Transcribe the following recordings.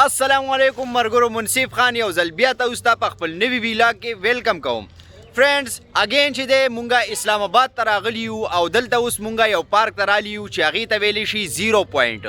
السلام علیکم مرګرو منصف خان یو ځل بیا تاسو ته په خپل نوی ویلاګ کې ویلکم کوم فرینډز اگین چې د مونږه اسلام آباد ته راغلی یو او دلته اوس مونږه یو پارک ته رالی یو چې هغې ته ویلی شي 0 پوینټ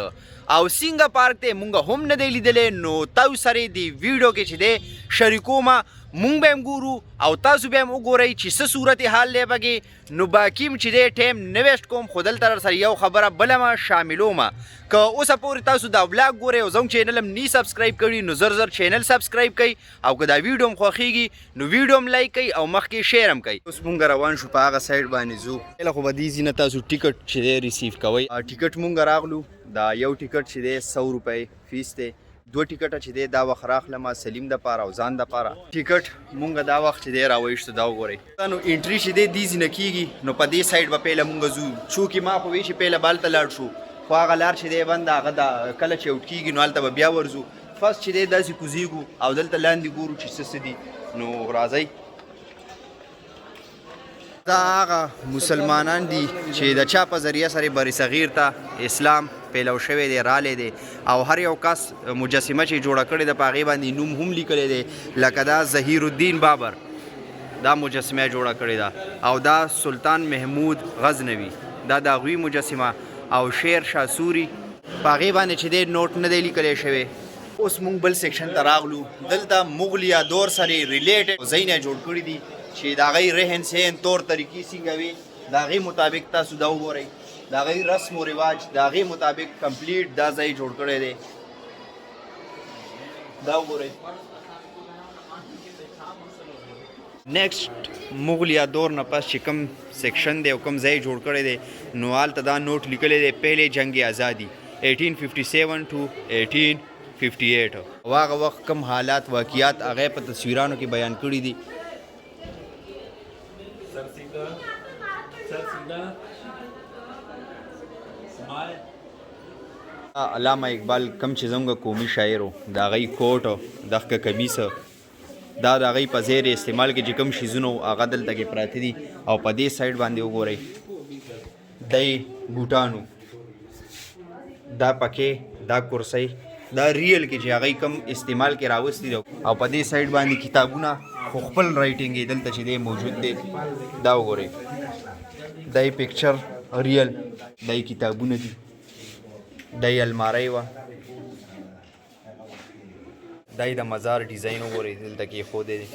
او څنګه پارک ته مونږه هم نه دی لیدلی نو تاسو سره د ویډیو کې چې دی شریکومه مونږ به هم ګورو او تاسو به هم وګورئ چې څه صورت حال دی پکې نو باقي هم چې دی ټایم نه ویسټ کوم خو دلته سره یو خبره بله ما شاملومه که اوسه پورې تاسو دا ولاګ ګورئ او زموږ چینل هم نی سبسکرایب کړي نو زر زر چینل سبسکرایب کړئ او که دا ویډیو هم خوښیږي نو ویډیو هم لایک کړئ او مخکې شیر هم کړئ اوس مونږ روان شو په هغه سایډ باندې ځو پهله خو به دې ځي نه تاسو ټیکټ چې دی ریسیو کوئ ټیکټ مونږ راغلو دا یو ټیکټ چې دی 100 روپۍ فیس دی دو ټیکټه چې دی دا وخت راخلم سلیم دپاره او ځان دپاره ټیکټ مونږ دا وخت چې دی راویشتو دا وګورئ نو انټري چې دی دې نه کېږي نو په دې سایډ به پهله مونږ ځو چونکې ما خو وی چې پهله بالته لاړ شو خو هغه لار چې دی بند هغه دا کله چې اوټ کېږي نو هلته به بیا ورځو فرست چې دی داسې کوزیږو او دلته لاندې ګورو چې څه دي نو راځئ دا هغه مسلمانان دي چې د چا په ذریعه سره بر صغیر ته اسلام پیلو شوی دی رالی دی او هر یو کس مجسمه چې جوړه کړې ده په هغې باندې نوم هم لیکلی دی لکه دا ظهیر الدین بابر دا مجسمه جوړه کړې ده او دا سلطان محمود غزنوي دا د هغوی مجسمه او شیر شاه سوري په هغې باندې چې دی نوټ نه دی لیکلی شوی اوس موږ بل سیکشن ته راغلو دلته مغلیا دور سره ریلیټډ ځایونه جوړ کړي دي چې د هغوی رهن سهن طور طریقې څنګه وي د هغې مطابق تاسو دا وګورئ د هغوی رسم و رواج د هغې مطابق کمپلیټ دا ځای جوړ کړی دی دا وګورئ نیکسټ مغلیا دور نه پس چې کوم سیکشن دی او کوم ځای جوړ کړی دی نو هلته دا نوټ لیکلی دی پهلې جنگ آزادي 1857 to 1858 او هغه وخت کوم حالات واقعیات هغه په تصویرانو کې بیان کړي دي علامه اقبال کم چې زموږ قومي شاعر و د هغوی کوټ دغه کمیس دا د هغوی په زیر استعمال کې چې کوم شیزونه هغه دلته کې پراته دي او په دې سایډ باندې وګورئ دی بوټانو دا پکې دا کرسۍ دا ریل کې چې هغوی کوم استعمال کې راوستي دي او په دې سایډ باندې کتابونه خو خپل رایټنګ یې دلته چې دی موجود دی دا وګورئ دا پکچر ریل دا کتابونه دي دا الماری وه دا د مزار ډیزاین وګورئ دلته کې ایښودی دی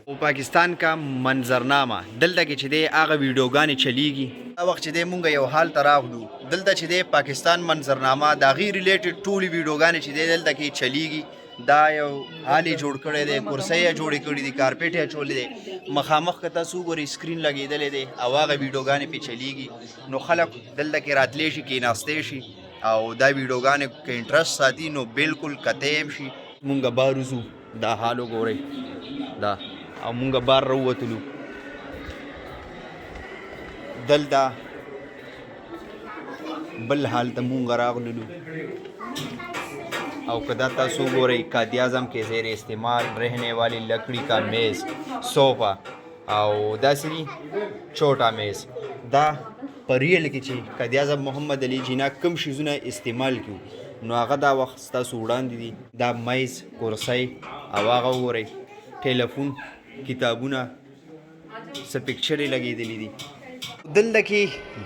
او پاکستان کا منظرنامه دلته کې چې دی هغه ویډیوګانې چلیږي دا وخت چې دی مونږ یو حال ته راغلو دلته چې دی پاکستان منظرنامه د هغې ریلیټډ ټولې ویډیوګانې چې دی دلته کې چلیږي دا یو حال یې جوړ کړی دی کرسۍ یې جوړې کړي دي کارپېټ یې اچولی دی مخامخ که تاسو وګورئ سکرین لګېدلی دی او هغه ویډیوګانې پرې چلیږي نو خلک دلته کې راتلی شي کېناستی شي او دا ویډیوګانې که انټرسټ ساتي نو بالکل کتی هم شي مونږ بار وځو دا حال وګورئ دا او مونږ بار راووتلو دلته بل حال ته مونږ راغللو او که دا تاسو وګورئ قائد اعظم کې زیر استعمال رہنے والی لکڑی کا میز صوفا او داسې چوټا میز دا په ریل کې چې قائد اعظم محمد علي جناح کوم شیزونه استعمال کړو نو هغه دا وخت ستاسو وړاندې دي دا میز کرسۍ او هغه وګورئ ټیلیفون کتابونه څه پکچرې لګېدلي دي دلته کې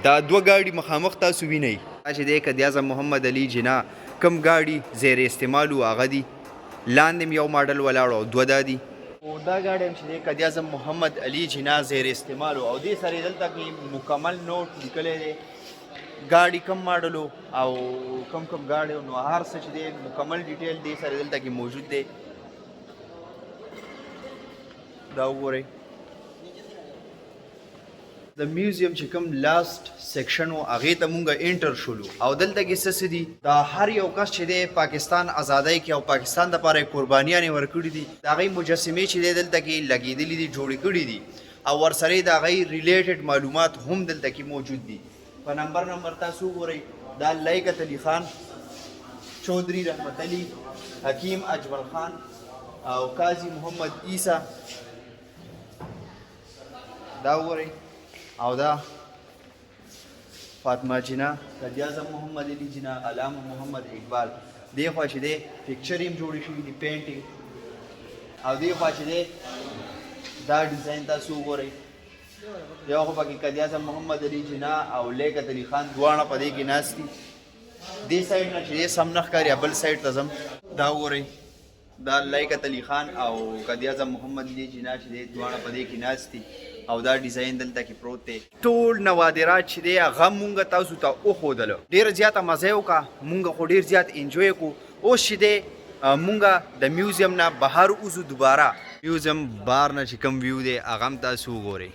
دا دوه ګاډي مخامخ تاسو وینئ دا چې دی قائد اعظم محمد علي جناح کم ګاډي زیر استعمال و هغه دي لاندې هم یو ماډل ولاړ او دوه دا دي او دا ګاډی هم چې دی قائد اعظم محمد علي جناح زیر استعمال او دې سره دلته کې مکمل نوټ لیکلی دی ګاډي کم ماډل او کم ګاډی نو هر څه چې دی مکمل ډیټیل دې سره دلته کې موجود دی دا وګورئ د میوزیم چې کوم لاست سیکشن و هغې ته مونږ انټر شولو او دلته کې څه دي دا هر یو کس چې دی پاکستان ازادۍ کې او پاکستان دپاره یې قربانیانې ورکړي دي د هغوی مجسمې چې دی دلته کې لګېدلي دي جوړې کړي دي او ورسره یې د هغوی ریلیټډ معلومات هم دلته کې موجود دي په نمبر تاسو وګورئ دا لیاقت علي خان چودھری رحمت علي حکیم اجمل خان او قاضي محمد عیسی دا وګورئ او دا فاطمه جناح قائد اعظم محمد علي جناح علامه محمد اقبال دې خوا چې دی پکچر هم جوړې شوي دي پینټینګ او دې خوا چې دی دا ډیزاین تاسو وګورئ یو خو پکې قائد اعظم محمد علي جناح او لیاقت علي خان دواړه په دې کې ناست دي دې سایډ نه چې دی سم نه ښکاري بل سایډ ته ځم دا وګورئ دا لیاقت علي خان او قائد اعظم محمد علي جناح چې دی دواړه په دې کې ناست دي او دا ډیزاین دلته کې پروت دی ټول نوادرات چې دی هغه مونږ تاسو ته وښودله ډېره زیاته مزه یې وکړه مونږ خو ډېر زیات انجوی کړو اوس چې دی مونږ د میوزیم نه بهر وځو دوباره میوزیم بار نه چې کوم ویو دی هغه هم تاسو وګورئ